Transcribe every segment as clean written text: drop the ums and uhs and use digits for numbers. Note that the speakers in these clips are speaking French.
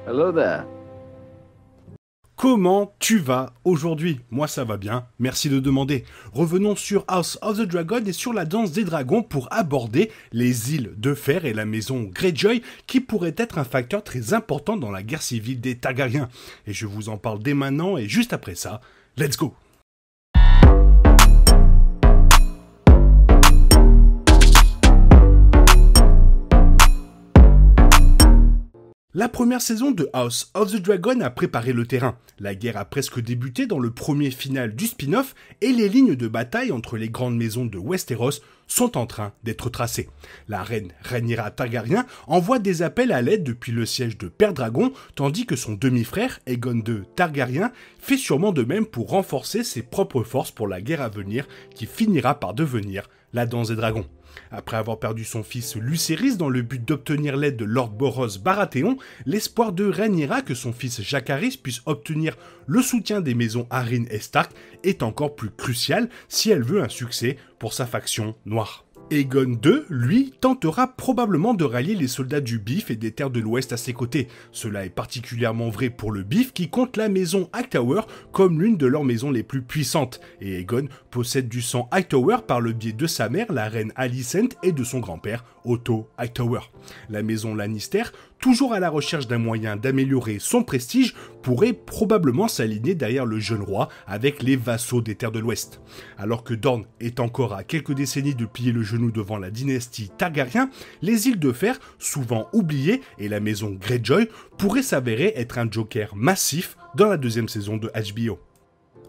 Hello there. Comment tu vas aujourd'hui? Moi ça va bien, merci de demander. Revenons sur House of the Dragon et sur la danse des dragons pour aborder les îles de fer et la maison Greyjoy qui pourrait être un facteur très important dans la guerre civile des Targaryens. Et je vous en parle dès maintenant et juste après ça, let's go! La première saison de House of the Dragon a préparé le terrain. La guerre a presque débuté dans le premier final du spin-off et les lignes de bataille entre les grandes maisons de Westeros sont en train d'être tracées. La reine Rhaenyra Targaryen envoie des appels à l'aide depuis le siège de Père Dragon, tandis que son demi-frère, Aegon II Targaryen, fait sûrement de même pour renforcer ses propres forces pour la guerre à venir qui finira par devenir la danse des dragons. Après avoir perdu son fils Lucerys dans le but d'obtenir l'aide de Lord Boros Baratheon, l'espoir de Rhaenyra que son fils Jacaerys puisse obtenir le soutien des maisons Arryn et Stark est encore plus crucial si elle veut un succès pour sa faction noire. Aegon II, lui, tentera probablement de rallier les soldats du Bif et des terres de l'Ouest à ses côtés. Cela est particulièrement vrai pour le Bif qui compte la maison Hightower comme l'une de leurs maisons les plus puissantes. Et Aegon possède du sang Hightower par le biais de sa mère, la reine Alicent, et de son grand-père, Otto Hightower. La maison Lannister, toujours à la recherche d'un moyen d'améliorer son prestige, pourrait probablement s'aligner derrière le jeune roi avec les vassaux des terres de l'Ouest. Alors que Dorne est encore à quelques décennies de plier le genou devant la dynastie Targaryen, les îles de fer, souvent oubliées, et la maison Greyjoy pourraient s'avérer être un joker massif dans la deuxième saison de HBO.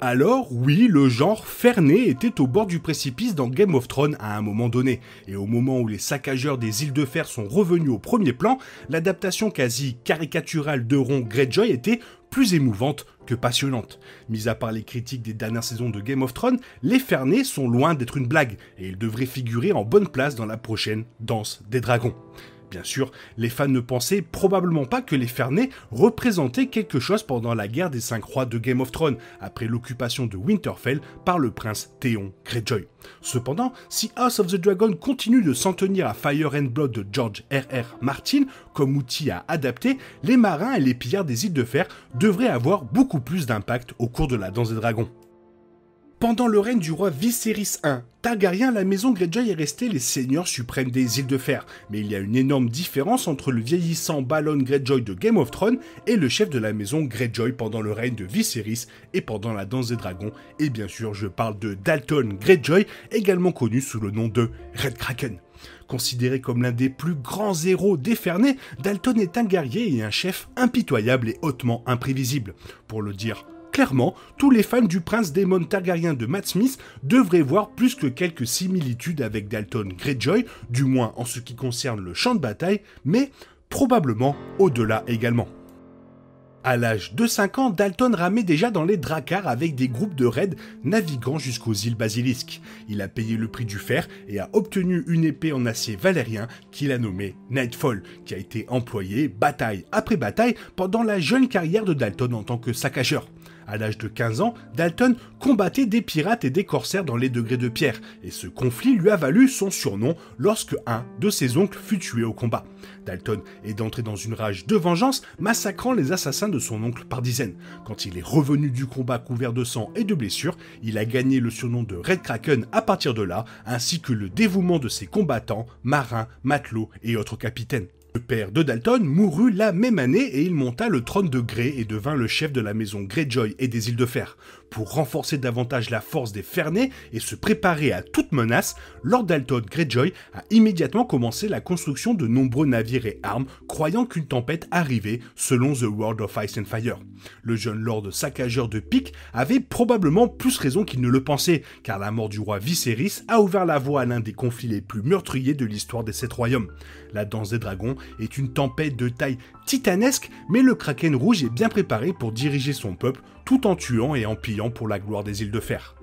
Alors, oui, le genre ferné était au bord du précipice dans Game of Thrones à un moment donné, et au moment où les saccageurs des îles de fer sont revenus au premier plan, l'adaptation quasi caricaturale d'Euron Greyjoy était plus émouvante que passionnante. Mis à part les critiques des dernières saisons de Game of Thrones, les Fernés sont loin d'être une blague, et ils devraient figurer en bonne place dans la prochaine Danse des Dragons. Bien sûr, les fans ne pensaient probablement pas que les Fernés représentaient quelque chose pendant la guerre des 5 rois de Game of Thrones, après l'occupation de Winterfell par le prince Theon Greyjoy. Cependant, si House of the Dragon continue de s'en tenir à Fire and Blood de George R.R. Martin comme outil à adapter, les marins et les pillards des îles de fer devraient avoir beaucoup plus d'impact au cours de la Danse des Dragons. Pendant le règne du roi Viserys I Targaryen, la maison Greyjoy est restée les seigneurs suprêmes des îles de fer, mais il y a une énorme différence entre le vieillissant Balon Greyjoy de Game of Thrones et le chef de la maison Greyjoy pendant le règne de Viserys et pendant la Danse des Dragons, et bien sûr je parle de Dalton Greyjoy, également connu sous le nom de Red Kraken. Considéré comme l'un des plus grands héros des Fernés, Dalton est un guerrier et un chef impitoyable et hautement imprévisible. Pour le dire clairement, tous les fans du prince Daemon Targaryen de Matt Smith devraient voir plus que quelques similitudes avec Dalton Greyjoy, du moins en ce qui concerne le champ de bataille, mais probablement au-delà également. À l'âge de 5 ans, Dalton ramait déjà dans les dracars avec des groupes de raids naviguant jusqu'aux îles Basilisques. Il a payé le prix du fer et a obtenu une épée en acier valérien qu'il a nommée Nightfall, qui a été employée bataille après bataille pendant la jeune carrière de Dalton en tant que saccageur. À l'âge de 15 ans, Dalton combattait des pirates et des corsaires dans les degrés de pierre, et ce conflit lui a valu son surnom lorsque un de ses oncles fut tué au combat. Dalton est entré dans une rage de vengeance, massacrant les assassins de son oncle par dizaines. Quand il est revenu du combat couvert de sang et de blessures, il a gagné le surnom de Red Kraken à partir de là, ainsi que le dévouement de ses combattants, marins, matelots et autres capitaines. Le père de Dalton mourut la même année et il monta le trône de Grey et devint le chef de la maison Greyjoy et des îles de fer. Pour renforcer davantage la force des Fernés et se préparer à toute menace, Lord Dalton Greyjoy a immédiatement commencé la construction de nombreux navires et armes, croyant qu'une tempête arrivait selon The World of Ice and Fire. Le jeune lord saccageur de pique avait probablement plus raison qu'il ne le pensait, car la mort du roi Viserys a ouvert la voie à l'un des conflits les plus meurtriers de l'histoire des 7 royaumes. La Danse des Dragons est une tempête de taille titanesque, mais le Kraken rouge est bien préparé pour diriger son peuple tout en tuant et en pillant pour la gloire des îles de fer.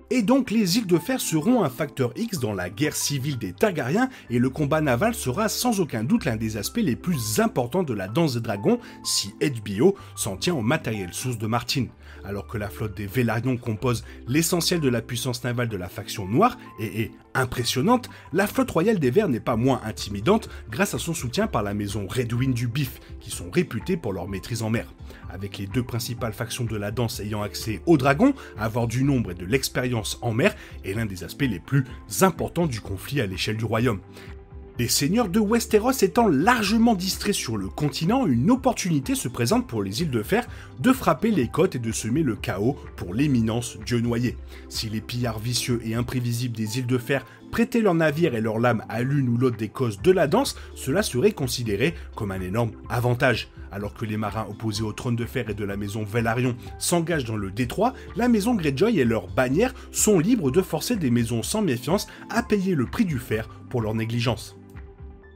Et donc les îles de fer seront un facteur X dans la guerre civile des Targaryens et le combat naval sera sans aucun doute l'un des aspects les plus importants de la Danse des Dragons si HBO s'en tient au matériel source de Martin. Alors que la flotte des Velaryon compose l'essentiel de la puissance navale de la faction noire et est impressionnante, la flotte royale des Verts n'est pas moins intimidante grâce à son soutien par la maison Redwyne du Bif, qui sont réputés pour leur maîtrise en mer. Avec les deux principales factions de la danse ayant accès aux dragons, avoir du nombre et de l'expérience en mer est l'un des aspects les plus importants du conflit à l'échelle du royaume. Les seigneurs de Westeros étant largement distraits sur le continent, une opportunité se présente pour les îles de fer de frapper les côtes et de semer le chaos pour l'éminence Dieu noyé. Si les pillards vicieux et imprévisibles des îles de fer prêtaient leurs navires et leurs lames à l'une ou l'autre des causes de la danse, cela serait considéré comme un énorme avantage. Alors que les marins opposés au trône de fer et de la maison Velaryon s'engagent dans le détroit, la maison Greyjoy et leurs bannières sont libres de forcer des maisons sans méfiance à payer le prix du fer pour leur négligence.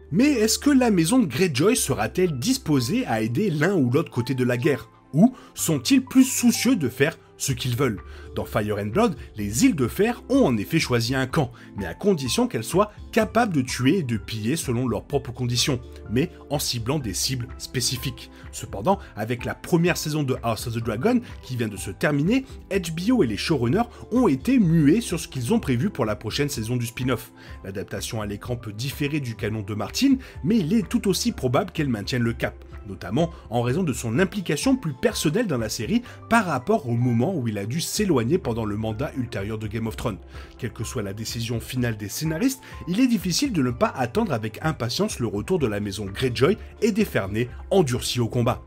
Mais est-ce que la maison Greyjoy sera-t-elle disposée à aider l'un ou l'autre côté de la guerre? Ou sont-ils plus soucieux de faire ce qu'ils veulent? Dans Fire and Blood, les îles de fer ont en effet choisi un camp, mais à condition qu'elles soient capables de tuer et de piller selon leurs propres conditions, mais en ciblant des cibles spécifiques. Cependant, avec la première saison de House of the Dragon qui vient de se terminer, HBO et les showrunners ont été muets sur ce qu'ils ont prévu pour la prochaine saison du spin-off. L'adaptation à l'écran peut différer du canon de Martin, mais il est tout aussi probable qu'elle maintienne le cap, notamment en raison de son implication plus personnelle dans la série par rapport au moment où il a dû s'éloigner pendant le mandat ultérieur de Game of Thrones. Quelle que soit la décision finale des scénaristes, il est difficile de ne pas attendre avec impatience le retour de la maison Greyjoy et des Ferney endurcis au combat.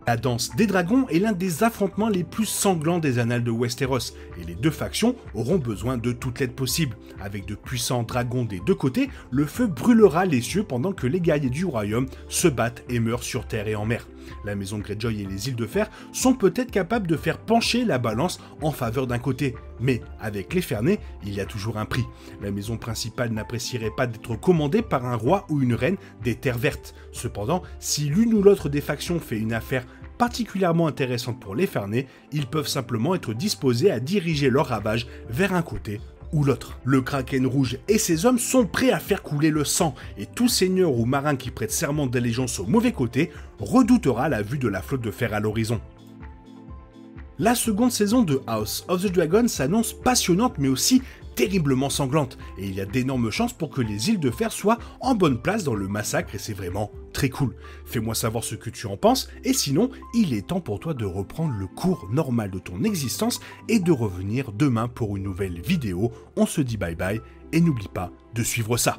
La danse des dragons est l'un des affrontements les plus sanglants des annales de Westeros, et les deux factions auront besoin de toute l'aide possible. Avec de puissants dragons des deux côtés, le feu brûlera les cieux pendant que les guerriers du royaume se battent et meurent sur terre et en mer. La maison Greyjoy et les îles de fer sont peut-être capables de faire pencher la balance en faveur d'un côté, mais avec les Ferney, il y a toujours un prix. La maison principale n'apprécierait pas d'être commandée par un roi ou une reine des terres vertes. Cependant, si l'une ou l'autre des factions fait une affaire particulièrement intéressante pour les Ferney, ils peuvent simplement être disposés à diriger leurs ravages vers un côté ou l'autre. Le Kraken rouge et ses hommes sont prêts à faire couler le sang, et tout seigneur ou marin qui prête serment d'allégeance au mauvais côté redoutera la vue de la flotte de fer à l'horizon. La seconde saison de House of the Dragon s'annonce passionnante mais aussi terriblement sanglante, et il y a d'énormes chances pour que les îles de fer soient en bonne place dans le massacre et c'est vraiment très cool. Fais-moi savoir ce que tu en penses, et sinon, il est temps pour toi de reprendre le cours normal de ton existence et de revenir demain pour une nouvelle vidéo. On se dit bye bye, et n'oublie pas de suivre ça.